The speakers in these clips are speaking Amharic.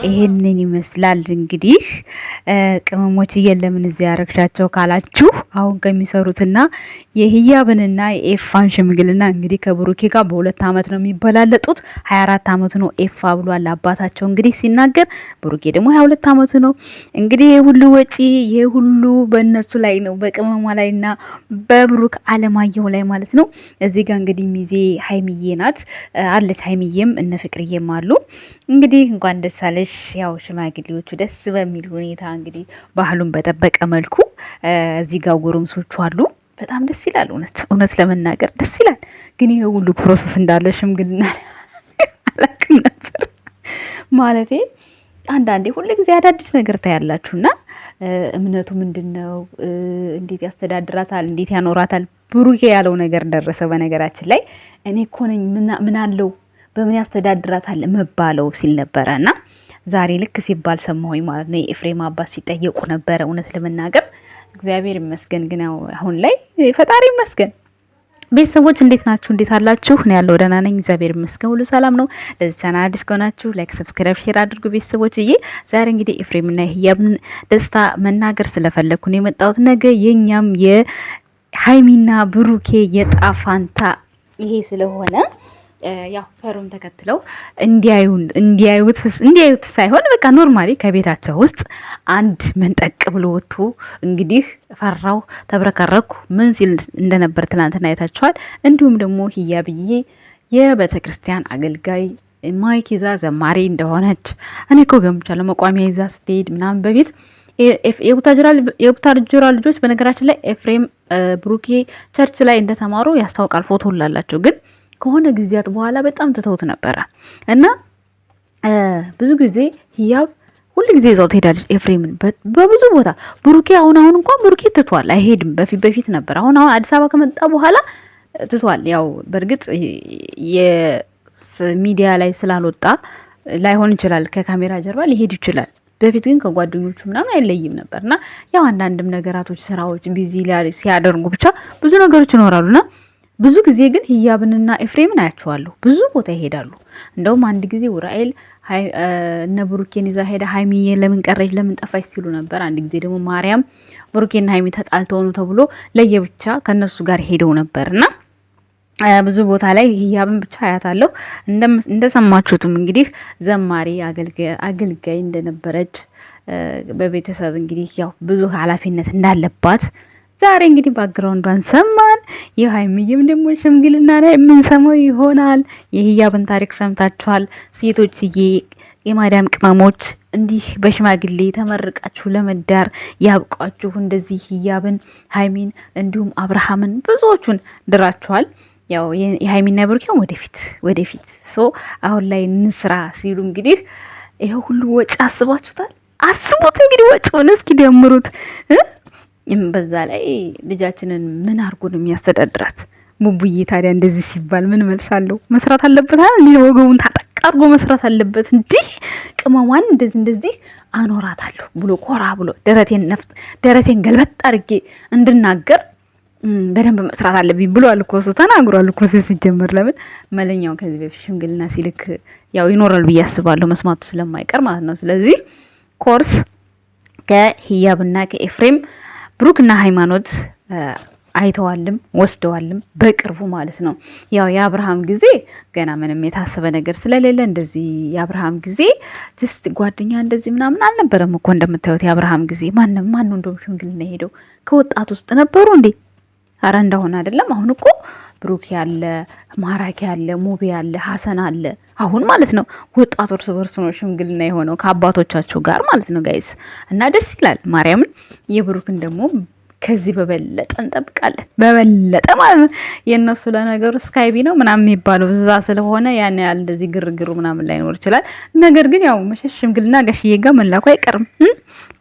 ይሄንን ይመስላል እንግዲህ ቅመሞች ለምን እዚህ ያረግሻቸው ካላችሁ አሁን ከሚሰሩትና የህያብንና የኤፋን ሽምግልና እንግዲህ ከብሩኬ ጋር በ2 አመት ነው የሚበላለጡት 24 አመት ነው ኤፋ ብሏል አባታቸው እንግዲህ ሲናገር ብሩኬ ደግሞ 22 አመት ነው እንግዲህ የሁሉ ወጪ የሁሉ በእነሱ ላይ ነው በቅመሟ ላይና በብሩክ አለማየሁ ላይ ማለት ነው እዚህ ጋር እንግዲህ ሚዜ ሃይሚዬ ናት አለች ሃይሚዬም እነ ፍቅርዬም አሉ እንግዲህ እንኳን ደስ አለሽ ያው ሽማግሌዎቹ ደስ በሚል ሁኔታ እንግዲህ ባህሉን በጠበቀ መልኩ እዚህ ጋር ጎረምሶቹ አሉ በጣም ደስ ይላል እውነት ለመናገር ደስ ይላል ግን ይሄ ሁሉ ፕሮሰስ እንዳለ ሽምግልና አላውቅም ነበር ማለቴ አንዳንዴ ሁሉ ጊዜ አዳዲስ ነገር ታያላችሁና እምነቱ ምንድነው እንዴት ያስተዳድራታል እንዴት ያኖራታል ብሩኬ ያለው ነገር ደረሰ በነገራችን ላይ እኔ እኮ ነኝ ምን አለው በምን ያስተዳድራታል መባለው ሲል ነበርና ዛሬ ልክ ሲባል ሰማሁኝ ማለት ነው የኤፍሬም አባስ ሲጠየቁ ነበር እውነት ለመናገር እግዚአብሔር ይመስገን ግን አሁን ላይ ፈጣሪ ይመስገን ቤተሰቦች እንዴት ናችሁ እንዴት አላችሁ ነው ያለው ደህና ነኝ እግዚአብሔር ይመስገን ሁሉ ሰላም ነው ለዚህ ቻናል አዲስ ከሆናችሁ ላይክ ሰብስክራይብ ሼር አድርጉ ቤተሰቦችዬ ዛሬ እንግዲህ ኤፍሬምና የህያብን ደስታ መናገር ስለፈለኩ ነው የመጣሁት ነገ የኛም የሃይሚና ብሩኬ የጣፋንታ ይሄ ስለሆነ ያው ፈሩን ተከትለው እንዲያዩት ሳይሆን በቃ ኖርማሊ ከቤታቸው ውስጥ አንድ መንጠቅ ብሎ ወጥቶ እንግዲህ ፈራው ተብረከረኩ ምን ሲል እንደነበር ትናንትና አይታችኋል እንዲሁም ደግሞ ህያብዬ የቤተክርስቲያን አገልጋይ ማይክ ይዛ ዘማሪ እንደሆነች እኔ እኮ ገምቻለሁ መቋሚያ ይዛ ስትሄድ ምናምን በፊት የቡታጅራ ልጆች በነገራችን ላይ ኤፍሬም ብሩኬ ቸርች ላይ እንደተማሩ ያስታውቃል ፎቶ ላላቸው ግን ከሆነ ጊዜያት በኋላ በጣም ተተውት ነበር እና ብዙ ጊዜ ህያብ ሁሉ ጊዜ ይዘው ትሄዳለች ኤፍሬምን በብዙ ቦታ ብሩኬ አሁን እንኳን ብሩኬ ትቷል አይሄድም በፊት ነበር አሁን አዲስ አበባ ከመጣ በኋላ ትቷል ያው በርግጥ የሚዲያ ላይ ስላልወጣ ላይሆን ይችላል ከካሜራ ጀርባ ሊሄድ ይችላል በፊት ግን ከጓደኞቹ ምናምን አይለይም ነበርና ያው አንዳንድም ነገራቶች ስራዎች ቢዚ ሲያደርጉ ብቻ ብዙ ነገሮች ይኖራሉና ብዙ ጊዜ ግን ህያብንና ኤፍሬምን አያቸዋለሁ ብዙ ቦታ ይሄዳሉ እንደውም አንድ ጊዜ ወራኤል እነ ብሩኬን ይዛ ሄዳ ሃይሚዬ ለምን ቀረች ለምን ጠፋች ሲሉ ነበር አንድ ጊዜ ደግሞ ማርያም ብሩኬና ሃይሚ ተጣልተው ነው ተብሎ ለየብቻ ከነሱ ጋር ሄደው ነበርና ብዙ ቦታ ላይ ህያብን ብቻ አያታለሁ እንደሰማችሁትም እንግዲህ ዘማሪ አገልጋይ እንደነበረች በቤተሰብ እንግዲህ ያው ብዙ ኃላፊነት እንዳለባት ዛሬ እንግዲህ ባክግራውንዷን ሰማን የሃይሚዬም ደግሞ ሽምግልና ላይ የምንሰማው ይሆናል የህያብን ታሪክ ሰምታችኋል ሴቶችዬ የማዳም ቅመሞች እንዲህ በሽማግሌ ተመርቃችሁ ለመዳር ያብቃችሁ እንደዚህ ህያብን ሃይሚን እንዲሁም አብርሃምን ብዙዎቹን ድራችኋል ያው የሃይሚና ብሩኬን ወደፊት አሁን ላይ እንስራ ሲሉ እንግዲህ ይሄ ሁሉ ወጪ አስቡት እንግዲህ ወጪውን እስኪ ደምሩት በዛ ላይ ልጃችንን ምን አርጎ ነው የሚያስተዳድራት ቡቡዬ ታዲያ እንደዚህ ሲባል ምን መልሳለሁ መስራት አለበት አይደል ወገቡን ታጠቃርጎ መስራት አለበት እንዲህ ቅመሟን እንደዚህ አኖራታለሁ ብሎ ኮራ ብሎ ደረቴን ገልበጥ አድርጌ እንድናገር በደንብ መስራት አለብኝ ብሏል እኮ እሱ ተናግሯል እኮ ሲጀመር ለምን መለኛው ከዚህ በፊት ሽምግልና ሲልክ ያው ይኖራል ብዬ አስባለሁ መስማቱ ስለማይቀር ማለት ነው ስለዚህ ኮርስ ከህያብና ከኤፍሬም ብሩክና ሃይማኖት አይተዋልም ወስደዋልም በቅርቡ ማለት ነው ያው የአብርሃም ጊዜ ገና ምንም የታሰበ ነገር ስለሌለ እንደዚህ የአብርሃም ጊዜ just ጓደኛ እንደዚህ ምናምን አልነበረም እኮ እንደምታዩት የአብርሃም ጊዜ ማን እንደውም ሽምግልና ሄደው ከወጣት ውስጥ ነበሩ እንዴ አረ እንደሆነ አይደለም አሁን እኮ ብሩክ ያለ ማራኪ ያለ ሙቤ ያለ ሐሰን አለ አሁን ማለት ነው ወጣት እርስ በርስ ነው ሽምግልና የሆነው ከአባቶቻቸው ጋር ማለት ነው ጋይስ እና ደስ ይላል ማርያምን የብሩክን ደግሞ ከዚህ በበለጠ እንጠብቃለን በበለጠ ማለት ነው የነሱ ለነገሩ ስካይቢ ነው ምናምን የሚባለው እዛ ስለሆነ ያን ያህል እንደዚህ ግርግሩ ምናምን ላይ ኖር ይችላል ነገር ግን ያው መሸሽ ሽምግልና ጋሽዬ ጋር መላኩ አይቀርም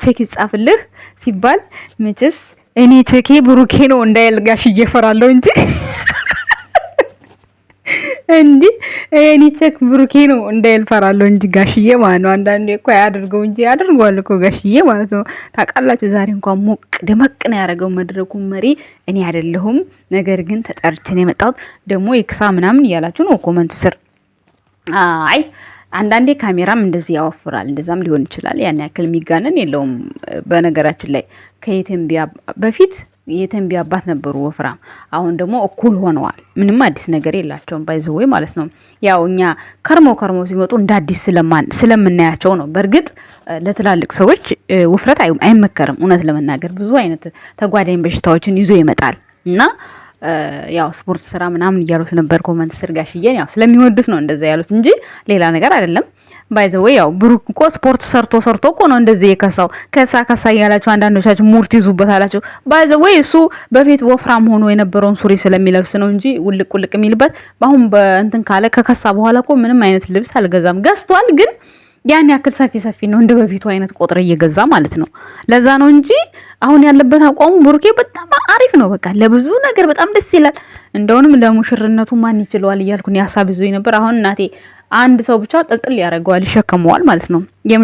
ቼክ ይጻፍልህ ሲባል መቼስ እኔ ቼኬ ብሩኬ ነው እንዳይል ጋሽዬ ፈራለሁ እንጂ እንዲ እኔ ቼክ ብሩኬ ነው እንዳይልፈራለሁ እንጂ ጋሽዬ ማለት ነው። አንዳንዴ እኮ ያድርገው እንጂ ያድርገዋል እኮ ጋሽዬ ማለት ነው። ታውቃላችሁ ዛሬ እንኳን ሞቅ ደመቅ ነው ያደረገው መድረኩን መሪ እኔ አይደለሁም። ነገር ግን ተጠርቼ ነው የመጣሁት። ደግሞ ይክሳ ምናምን እያላችሁ ነው ኮመንት ስር። አይ አንዳንዴ ካሜራም እንደዚህ ያወፍራል፣ እንደዛም ሊሆን ይችላል። ያን ያክል የሚጋነን የለውም። በነገራችን ላይ ከየተንቢ በፊት የተንቢ አባት ነበሩ ወፍራም፣ አሁን ደግሞ እኩል ሆነዋል። ምንም አዲስ ነገር የላቸውም ባይዘወይ ማለት ነው። ያው እኛ ከርሞ ሲመጡ እንደ አዲስ ስለምናያቸው ነው። በእርግጥ ለትላልቅ ሰዎች ውፍረት አይመከርም። እውነት ለመናገር ብዙ አይነት ተጓዳኝ በሽታዎችን ይዞ ይመጣል እና ያው ስፖርት ስራ ምናምን እያሉት ነበር ኮመንት ስር ጋሽዬን ያው ስለሚወዱት ነው እንደዛ ያሉት እንጂ ሌላ ነገር አይደለም። ባይዘዌ ያው ብሩክ እኮ ስፖርት ሰርቶ እኮ ነው እንደዚህ የከሳው። ከሳ እያላችሁ አንዳንዶቻችሁ ሙርት ይዙበታላችሁ። ባይዘዌ እሱ በፊት ወፍራም ሆኖ የነበረውን ሱሪ ስለሚለብስ ነው እንጂ ውልቅ የሚልበት በአሁን በእንትን ካለ ከከሳ በኋላ እኮ ምንም አይነት ልብስ አልገዛም። ገዝቷል ግን ያን ያክል ሰፊ ነው እንደ በፊቱ አይነት ቁጥር እየገዛ ማለት ነው። ለዛ ነው እንጂ አሁን ያለበት አቋሙ ብሩኬ በጣም አሪፍ ነው። በቃ ለብዙ ነገር በጣም ደስ ይላል። እንደውንም ለሙሽርነቱ ማን ይችላል እያልኩኝ ሀሳብ ይዞኝ ነበር። አሁን እናቴ አንድ ሰው ብቻ ጥልጥል ያደርገዋል ይሸከመዋል ማለት ነው።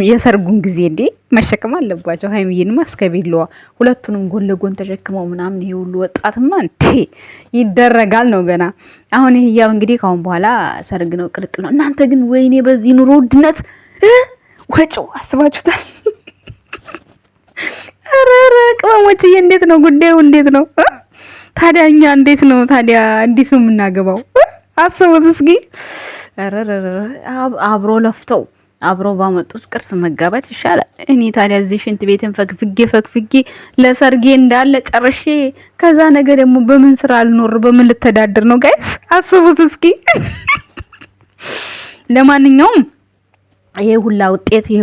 የሰርጉን ጊዜ እንዴ መሸከም አለባቸው። ሃይሚዬንማ እስከ ቢለዋ ሁለቱንም ጎን ለጎን ተሸክመው ምናምን ይሄ ሁሉ ወጣትማ እንዴ ይደረጋል ነው ገና። አሁን ይሄ ያው እንግዲህ ካሁን በኋላ ሰርግ ነው ቅልቅል ነው። እናንተ ግን ወይኔ በዚህ ኑሮ ውድነት ወጪው አስባችሁታል? ኧረ ቅመሞችዬ እንዴት ነው ጉዳዩ? እንዴት ነው ታዲያ? እኛ እንዴት ነው ታዲያ እንዴት ነው የምናገባው? አስቡት እስኪ። ኧረ አብሮ ለፍተው አብሮ ባመጡት ቅርስ መጋባት ይሻላል። እኔ ታዲያ እዚህ ሽንት ቤትን ፈግፍጌ ለሰርጌ እንዳለ ጨርሼ ከዛ ነገ ደግሞ በምን ስራ አልኖር በምን ልተዳደር ነው ጋይስ? አስቡት እስኪ። ለማንኛውም ይሄ ሁላ ውጤት ይሄ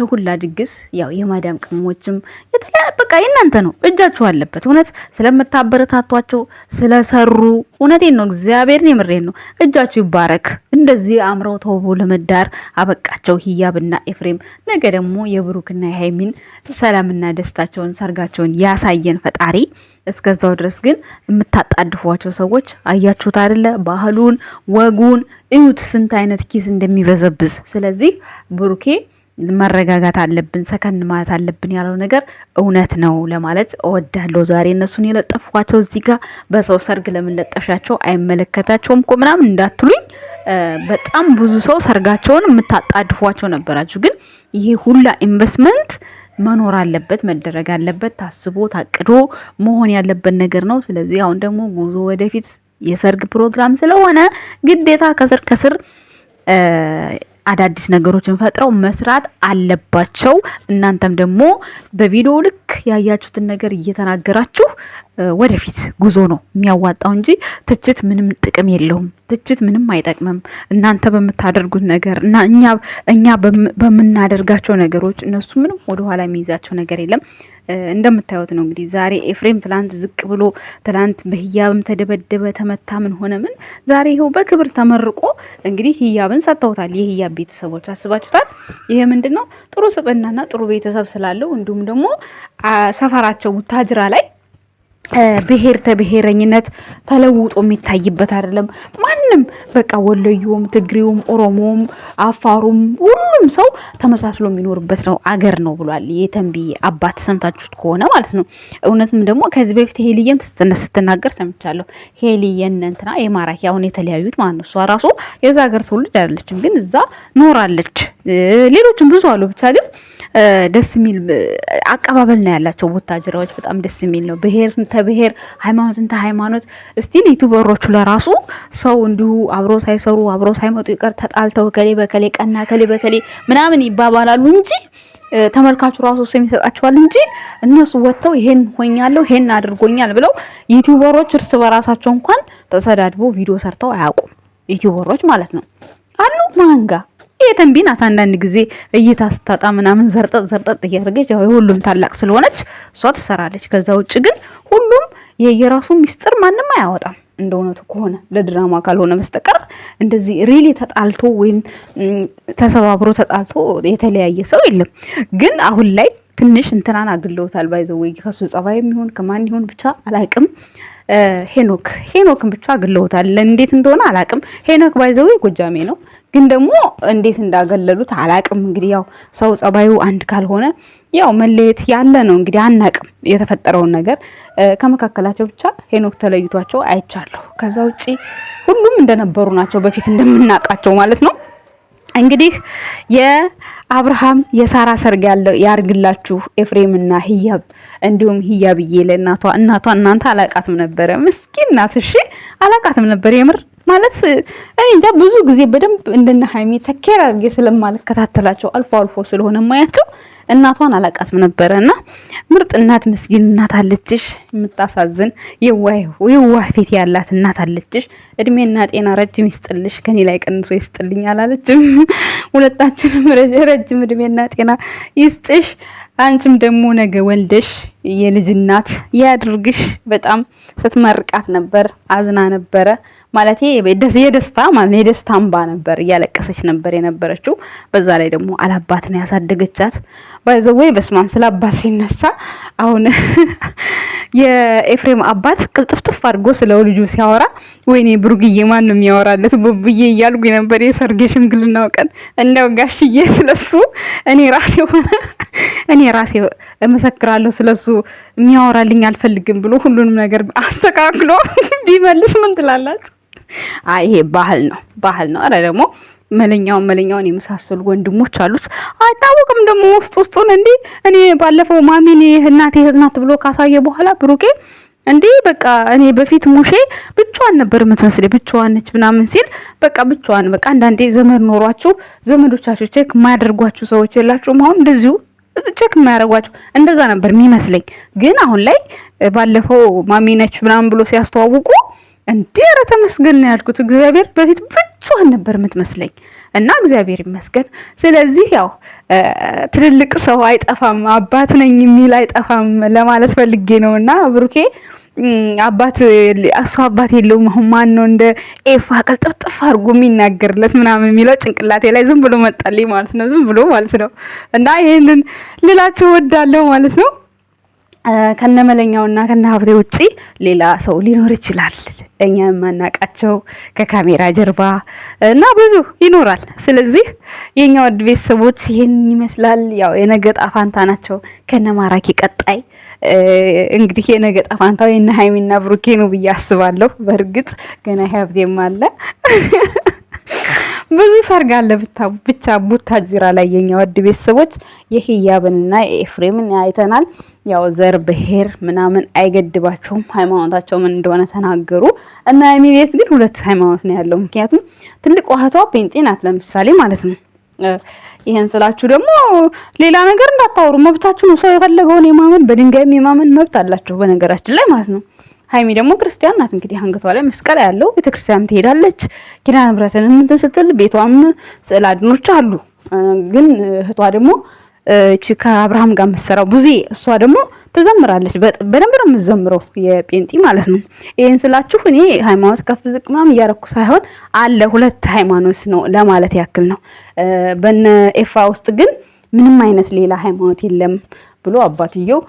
ሁላ ድግስ ያው የማዳም ቅመሞችም በቃ የእናንተ ነው፣ እጃችሁ አለበት። እውነት ስለምታበረታቷቸው ስለሰሩ እውነቴን ነው፣ እግዚአብሔርን የምሬን ነው። እጃችሁ ይባረክ። እንደዚህ አምረው ተውቦ ለመዳር አበቃቸው ሂያብና ኤፍሬም። ነገ ደግሞ የብሩክና የሃይሚን ሰላምና ደስታቸውን ሰርጋቸውን ያሳየን ፈጣሪ። እስከዛው ድረስ ግን የምታጣድፏቸው ሰዎች አያችሁት አይደለ? ባህሉን ወጉን እዩት፣ ስንት አይነት ኪስ እንደሚበዘብዝ። ስለዚህ ብሩኬ መረጋጋት አለብን፣ ሰከን ማለት አለብን ያለው ነገር እውነት ነው ለማለት እወዳለሁ። ዛሬ እነሱን የለጠፍኳቸው እዚህ ጋር በሰው ሰርግ ለምን ለጠፍሻቸው አይመለከታቸውም እኮ ምናምን እንዳትሉኝ። በጣም ብዙ ሰው ሰርጋቸውን የምታጣድፏቸው ነበራችሁ። ግን ይሄ ሁላ ኢንቨስትመንት መኖር አለበት፣ መደረግ አለበት፣ ታስቦ ታቅዶ መሆን ያለበት ነገር ነው። ስለዚህ አሁን ደግሞ ጉዞ ወደፊት የሰርግ ፕሮግራም ስለሆነ ግዴታ ከስር አዳዲስ ነገሮችን ፈጥረው መስራት አለባቸው። እናንተም ደግሞ በቪዲዮ ልክ ያያችሁትን ነገር እየተናገራችሁ ወደፊት ጉዞ ነው የሚያዋጣው እንጂ ትችት ምንም ጥቅም የለውም። ትችት ምንም አይጠቅምም። እናንተ በምታደርጉት ነገር እና እኛ በምናደርጋቸው ነገሮች እነሱ ምንም ወደኋላ የሚይዛቸው ነገር የለም። እንደምታዩት ነው እንግዲህ ዛሬ ኤፍሬም ትላንት ዝቅ ብሎ ትላንት በህያብም ተደበደበ ተመታ ምን ሆነ ምን ዛሬ ይኸው በክብር ተመርቆ እንግዲህ ህያብን ሰጥተውታል። የህያብ ቤተሰቦች አስባችሁታል? ይሄ ምንድነው ጥሩ ስብዕናና ጥሩ ቤተሰብ ስላለው እንዲሁም ደግሞ ሰፈራቸው ቡታጅራ ላይ ብሔር ተብሔረኝነት ተለውጦ የሚታይበት አይደለም። ማንም በቃ ወሎዩም፣ ትግሪውም፣ ኦሮሞም፣ አፋሩም ሁሉም ሰው ተመሳስሎ የሚኖርበት ነው አገር ነው ብሏል የተንቢ አባት። ሰምታችሁት ከሆነ ማለት ነው። እውነትም ደግሞ ከዚህ በፊት ሄሊየም ስትናገር ሰምቻለሁ። ሄሊየን እንትና የማራኪ አሁን የተለያዩት ማለት ነው። እሷ ራሱ የዛ ሀገር ትውልድ አይደለችም፣ ግን እዛ ኖራለች። ሌሎችም ብዙ አሉ። ብቻ ግን ደስ የሚል አቀባበል ነው ያላቸው ቡታጅራዎች። በጣም ደስ የሚል ነው። ብሔር ተብሔር ሃይማኖትን ተሃይማኖት እስቲል ዩቲዩበሮቹ ለራሱ ሰው እንዲሁ አብሮ ሳይሰሩ አብሮ ሳይመጡ ይቀር ተጣልተው ከሌ በከሌ ቀና ከሌ በከሌ ምናምን ይባባላሉ እንጂ ተመልካቹ ራሱ ስም ይሰጣቸዋል እንጂ እነሱ ወጥተው ይሄን ሆኛለሁ ይሄን አድርጎኛል ብለው ዩቲዩበሮች እርስ በራሳቸው እንኳን ተሰዳድበው ቪዲዮ ሰርተው አያውቁም። ዩቲዩበሮች ማለት ነው አሉ ማንጋ የተንቢ ናት። አንዳንድ ጊዜ እይታ ስታጣ ምናምን ዘርጠጥ እያደረገች ያው የሁሉም ታላቅ ስለሆነች እሷ ትሰራለች። ከዛ ውጭ ግን ሁሉም የየራሱ ሚስጥር ማንም አያወጣም። እንደውነቱ ከሆነ ለድራማ ካልሆነ በስተቀር እንደዚህ ሪሊ ተጣልቶ ወይም ተሰባብሮ ተጣልቶ የተለያየ ሰው የለም። ግን አሁን ላይ ትንሽ እንትናን አግለውታል። ባይዘው ወይ ከሱ ጸባይ የሚሆን ከማን ይሆን ብቻ አላቅም። ሄኖክን ብቻ አግለውታል። እንዴት እንደሆነ አላቅም። ሄኖክ ባይዘው ጎጃሜ ነው፣ ግን ደግሞ እንዴት እንዳገለሉት አላቅም። እንግዲህ ያው ሰው ጸባዩ አንድ ካልሆነ ያው መለየት ያለ ነው። እንግዲህ አናቅም የተፈጠረውን ነገር። ከመካከላቸው ብቻ ሄኖክ ተለይቷቸው አይቻለሁ። ከዛ ውጪ ሁሉም እንደነበሩ ናቸው፣ በፊት እንደምናቃቸው ማለት ነው። እንግዲህ የአብርሃም የሳራ ሰርግ ያርግላችሁ ኤፍሬምና ህያብ፣ እንዲሁም ህያብዬ ለእናቷ እናንተ አላቃትም ነበረ፣ ምስኪን ናት። እሺ አላቃትም ነበር የምር ማለት እኔ እንጃ። ብዙ ጊዜ በደንብ እንደነ ሃይሚ ተከራ አድርጌ ስለማልከታተላቸው አልፎ ስለሆነ ማያቸው እናቷን አላቃትም ነበርና ምርጥ እናት ምስኪን እናት አለችሽ፣ የምታሳዝን የዋህ ፊት ያላት እናት አለችሽ። እድሜና ጤና ረጅም ይስጥልሽ፣ ከኔ ላይ ቀንሶ ይስጥልኝ አላለችም። ሁለታችንም ረጅም እድሜና ጤና ይስጥሽ። አንቺም ደግሞ ነገ ወልደሽ የልጅ እናት ያድርግሽ። በጣም ስትመርቃት ነበር፣ አዝና ነበረ ማለት የደስታ ማለት የደስታ እንባ ነበር፣ እያለቀሰች ነበር የነበረችው። በዛ ላይ ደግሞ አላባት ነው ያሳደገቻት። ባይዘወይ በስማም ስለ አባት ሲነሳ አሁን የኤፍሬም አባት ቅልጥፍጥፍ አድርጎ ስለ ልጁ ሲያወራ ወይኔ ብሩክዬ ማን ነው የሚያወራለት ቡብዬ እያልኩ ነበር። የሰርግ ሽምግልናው ቀን እንደው ጋሽዬ ስለሱ እኔ ራሴ እመሰክራለሁ ስለሱ የሚያወራልኝ አልፈልግም ብሎ ሁሉንም ነገር አስተካክሎ ቢመልስ ምን ትላላችሁ? አይ ይሄ ባህል ነው። አረ ደግሞ መለኛውን የመሳሰሉ ወንድሞች አሉት። አይታወቅም ደግሞ ውስጡን እንዴ። እኔ ባለፈው ማሚኔ እናቴ ናት ብሎ ካሳየ በኋላ ብሩኬ እንዴ በቃ እኔ በፊት ሙሼ ብቻዋን ነበር የምትመስለኝ፣ ብቻዋን ነች ምናምን ሲል በቃ ብቻዋን በቃ አንዳንዴ ዘመድ ኖሯችሁ ዘመዶቻችሁ ቼክ የማያደርጓችሁ ሰዎች የላችሁም? አሁን እንደዚሁ ቼክ የማያደርጓችሁ እንደዛ ነበር የሚመስለኝ። ግን አሁን ላይ ባለፈው ማሚ ነች ምናምን ብሎ ሲያስተዋውቁ እንዴ ኧረ ተመስገን ነው ያልኩት። እግዚአብሔር በፊት ብቻዋን ነበር የምትመስለኝ እና እግዚአብሔር ይመስገን። ስለዚህ ያው ትልልቅ ሰው አይጠፋም፣ አባት ነኝ የሚል አይጠፋም ለማለት ፈልጌ ነውና ብሩኬ አባት የለውም። አሁን ማን ነው እንደ ኤፋ ቀልጥፍጥፍ አድርጎ የሚናገርለት ምናምን የሚለው ጭንቅላቴ ላይ ዝም ብሎ መጣልኝ ማለት ነው። ዝም ብሎ ማለት ነው። እና ይሄንን ልላችሁ ወዳለሁ ማለት ነው። ከነመለኛውና ከነሀብቴ ውጪ ሌላ ሰው ሊኖር ይችላል፣ እኛ የማናቃቸው ከካሜራ ጀርባ እና ብዙ ይኖራል። ስለዚህ የኛ ወድ ቤተሰቦች ይሄን ይመስላል። ያው የነገ ጣፋንታ ናቸው ከነማራኪ ቀጣይ እንግዲህ የነገ ጣፋንታው የነ ሃይሚና ብሩኬ ነው ብዬ አስባለሁ። በእርግጥ ገና ሀብቴም አለ ብዙ ሰርግ አለ ብቻ ቡታጅራ ላይ የኛ ወድ ቤተሰቦች የህያብንና የኤፍሬምን አይተናል። ያው ዘር ብሄር ምናምን አይገድባቸውም፣ ሃይማኖታቸው ምን እንደሆነ ተናገሩ እና የሚቤት ግን ሁለት ሃይማኖት ነው ያለው። ምክንያቱም ትልቅ ዋህቷ ጴንጤ ናት ለምሳሌ ማለት ነው። ይሄን ስላችሁ ደግሞ ሌላ ነገር እንዳታወሩ፣ መብታችሁ ነው። ሰው የፈለገውን የማመን በድንጋይም የማመን መብት አላችሁ በነገራችን ላይ ማለት ነው። ሃይሚ ደግሞ ክርስቲያን ናት። እንግዲህ አንገቷ ላይ መስቀል ያለው ቤተክርስቲያን ትሄዳለች። ኪዳነ ምሕረትን ምን ስትል ቤቷም ስዕል አድኖች አሉ። ግን እህቷ ደግሞ እቺ ከአብርሃም ጋር መሰራው ብዙ እሷ ደግሞ ትዘምራለች። በደንብ ነው የምትዘምረው የጴንጤ ማለት ነው። ይሄን ስላችሁ እኔ ሃይማኖት ከፍ ዝቅ ምናምን እያረኩ ሳይሆን አለ ሁለት ሃይማኖት ነው ለማለት ያክል ነው። በነ ኤፋ ውስጥ ግን ምንም አይነት ሌላ ሃይማኖት የለም ብሎ አባትየው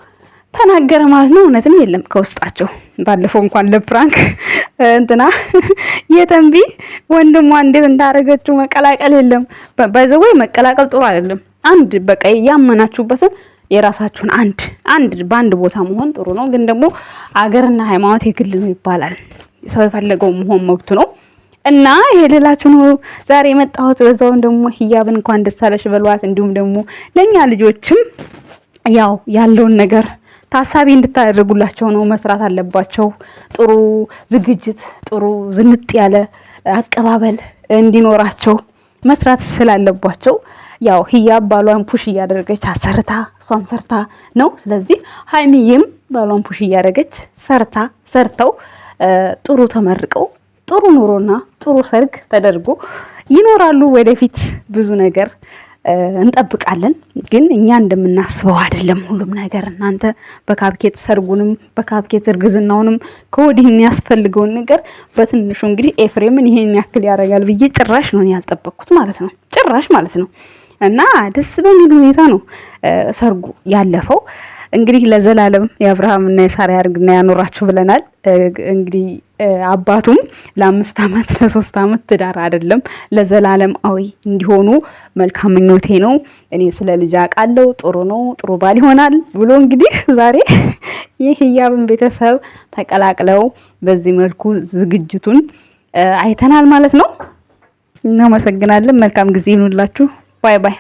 ተናገረ ማለት ነው። እውነትም የለም ከውስጣቸው። ባለፈው እንኳን ለፕራንክ እንትና የተንቢ ወንድሟ እንዴት እንዳረገችው መቀላቀል የለም። ባይዘው መቀላቀል ጥሩ አይደለም። አንድ በቃ ያመናችሁበትን የራሳችሁን አንድ በአንድ ቦታ መሆን ጥሩ ነው። ግን ደግሞ አገርና ሃይማኖት የግል ነው ይባላል። ሰው የፈለገው መሆን መብቱ ነው። እና ይሄ ሌላችሁ ነው ዛሬ የመጣሁት። በዛው ደግሞ ህያብን እንኳን ደስ አለሽ በሏት። እንዲሁም ደግሞ ለኛ ልጆችም ያው ያለውን ነገር ታሳቢ እንድታደርጉላቸው ነው። መስራት አለባቸው። ጥሩ ዝግጅት፣ ጥሩ ዝንጥ ያለ አቀባበል እንዲኖራቸው መስራት ስላለባቸው ያው ህያብ ባሏን ፑሽ እያደረገች እሷም ሰርታ ነው። ስለዚህ ሃይሚዬም ባሏን ፑሽ እያደረገች ሰርተው ጥሩ ተመርቀው ጥሩ ኑሮና ጥሩ ሰርግ ተደርጎ ይኖራሉ። ወደፊት ብዙ ነገር እንጠብቃለን። ግን እኛ እንደምናስበው አይደለም ሁሉም ነገር። እናንተ በካፕኬት ሰርጉንም በካፕኬት እርግዝናውንም ከወዲህ የሚያስፈልገውን ነገር በትንሹ እንግዲህ ኤፍሬምን ይሄን ያክል ያደርጋል ብዬ ጭራሽ ነው ያልጠበቅኩት ማለት ነው። ጭራሽ ማለት ነው። እና ደስ በሚል ሁኔታ ነው ሰርጉ ያለፈው። እንግዲህ ለዘላለም የአብርሃምና የሳራ ያርግና ያኖራችሁ ብለናል። እንግዲህ አባቱም ለ5 አመት ለ3 አመት ትዳር አይደለም ለዘላለም እንዲሆኑ መልካም ምኞቴ ነው። እኔ ስለ ልጅ አውቃለሁ፣ ጥሩ ነው፣ ጥሩ ባል ይሆናል ብሎ እንግዲህ ዛሬ የህያብን ቤተሰብ ተቀላቅለው በዚህ መልኩ ዝግጅቱን አይተናል ማለት ነው። እናመሰግናለን። መልካም ጊዜ ይሁንላችሁ። ባይ ባይ።